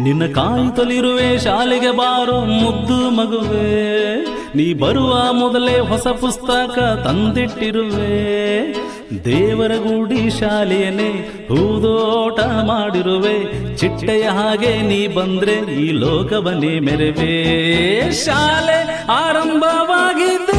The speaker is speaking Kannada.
ನಿನ್ನ ಕಾಯುತ್ತಲಿರುವೆ ಶಾಲೆಗೆ ಬಾರೋ ಮುದ್ದು ಮಗುವೆ, ನೀ ಬರುವ ಮೊದಲೇ ಹೊಸ ಪುಸ್ತಕ ತಂದಿಟ್ಟಿರುವೆ. ದೇವರ ಗುಡಿ ಶಾಲೆಯನ್ನೇ ಹೂದೋಟ ಮಾಡಿರುವೆ, ಚಿಟ್ಟೆಯ ಹಾಗೆ ನೀ ಬಂದ್ರೆ ಈ ಲೋಕವನ್ನೇ ಮೆರವೆ. ಶಾಲೆ ಆರಂಭವಾಗಿದ್ದ